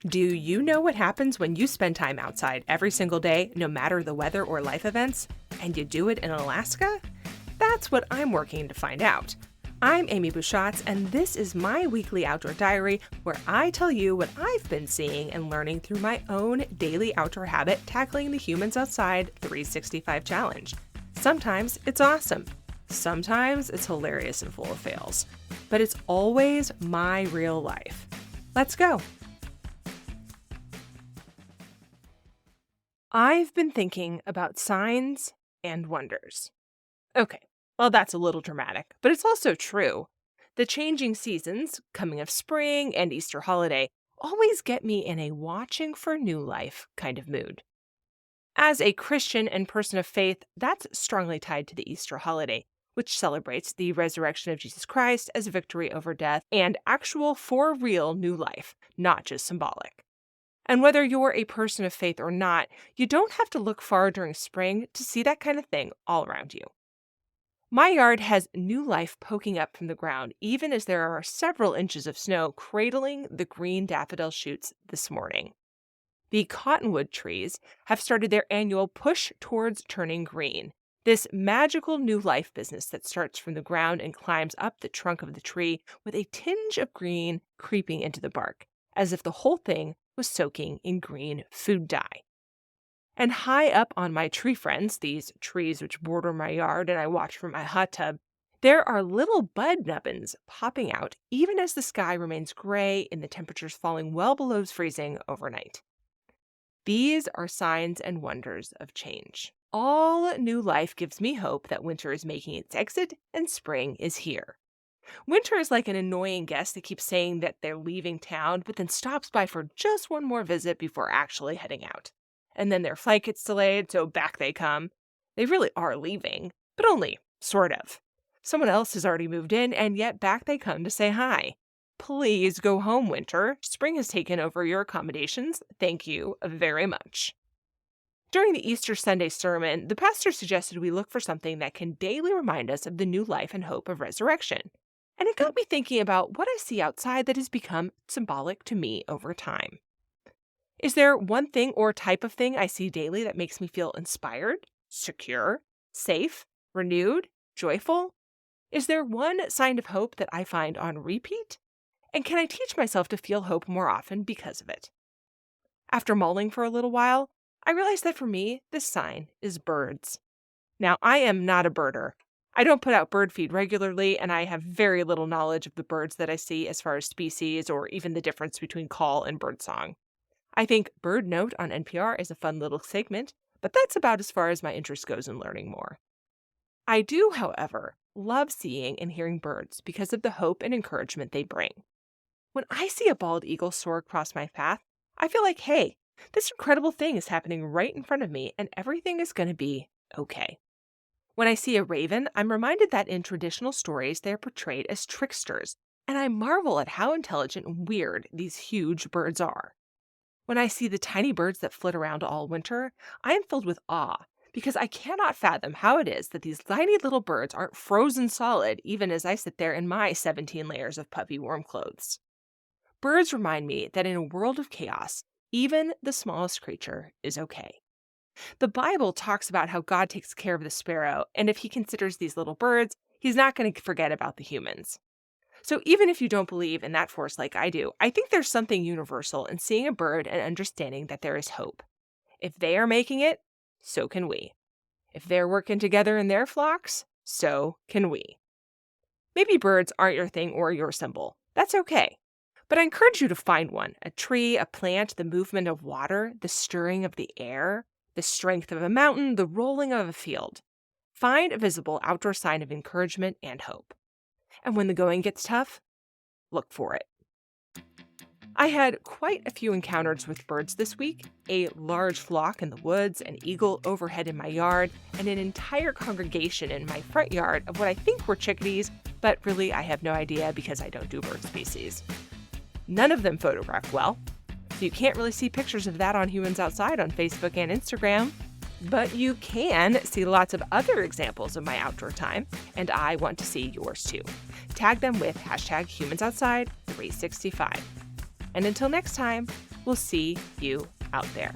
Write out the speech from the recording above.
Do you know what happens when you spend time outside every single day, no matter the weather or life events, and you do it in Alaska? That's what I'm working to find out. I'm Amy Bouchatz, and this is my weekly outdoor diary where I tell you what I've been seeing and learning through my own daily outdoor habit tackling the Humans Outside 365 challenge. Sometimes it's awesome. Sometimes it's hilarious and full of fails. But it's always my real life. Let's go. I've been thinking about signs and wonders. Okay, well, that's a little dramatic, but it's also true. The changing seasons, coming of spring and Easter holiday, always get me in a watching for new life kind of mood. As a Christian and person of faith, that's strongly tied to the Easter holiday, which celebrates the resurrection of Jesus Christ as victory over death and actual for real new life, not just symbolic. And whether you're a person of faith or not, you don't have to look far during spring to see that kind of thing all around you. My yard has new life poking up from the ground, even as there are several inches of snow cradling the green daffodil shoots this morning. The cottonwood trees have started their annual push towards turning green, this magical new life business that starts from the ground and climbs up the trunk of the tree with a tinge of green creeping into the bark, as if the whole thing was soaking in green food dye. And high up on my tree friends, these trees which border my yard and I watch from my hot tub, there are little bud nubbins popping out even as the sky remains gray and the temperatures falling well below freezing overnight. These are signs and wonders of change. All new life gives me hope that winter is making its exit and spring is here. Winter is like an annoying guest that keeps saying that they're leaving town, but then stops by for just one more visit before actually heading out. And then their flight gets delayed, so back they come. They really are leaving, but only sort of. Someone else has already moved in, and yet back they come to say hi. Please go home, winter. Spring has taken over your accommodations. Thank you very much. During the Easter Sunday sermon, the pastor suggested we look for something that can daily remind us of the new life and hope of resurrection. And it got me thinking about what I see outside that has become symbolic to me over time. Is there one thing or type of thing I see daily that makes me feel inspired, secure, safe, renewed, joyful? Is there one sign of hope that I find on repeat? And can I teach myself to feel hope more often because of it? After mulling for a little while, I realized that for me, this sign is birds. Now, I am not a birder. I don't put out bird feed regularly, and I have very little knowledge of the birds that I see as far as species or even the difference between call and birdsong. I think Bird Note on NPR is a fun little segment, but that's about as far as my interest goes in learning more. I do, however, love seeing and hearing birds because of the hope and encouragement they bring. When I see a bald eagle soar across my path, I feel like, hey, this incredible thing is happening right in front of me, and everything is going to be okay. When I see a raven, I'm reminded that in traditional stories, they're portrayed as tricksters, and I marvel at how intelligent and weird these huge birds are. When I see the tiny birds that flit around all winter, I am filled with awe, because I cannot fathom how it is that these tiny little birds aren't frozen solid even as I sit there in my 17 layers of puppy warm clothes. Birds remind me that in a world of chaos, even the smallest creature is okay. The Bible talks about how God takes care of the sparrow, and if he considers these little birds, he's not going to forget about the humans. So even if you don't believe in that force like I do, I think there's something universal in seeing a bird and understanding that there is hope. If they are making it, so can we. If they're working together in their flocks, so can we. Maybe birds aren't your thing or your symbol. That's okay. But I encourage you to find one, a tree, a plant, the movement of water, the stirring of the air, the strength of a mountain, the rolling of a field. Find a visible outdoor sign of encouragement and hope. And when the going gets tough, look for it. I had quite a few encounters with birds this week, a large flock in the woods, an eagle overhead in my yard, and an entire congregation in my front yard of what I think were chickadees, but really I have no idea because I don't do bird species. None of them photograph well, so you can't really see pictures of that on Humans Outside on Facebook and Instagram, but you can see lots of other examples of my outdoor time, and I want to see yours too. Tag them with #HumansOutside365. And until next time, We'll see you out there.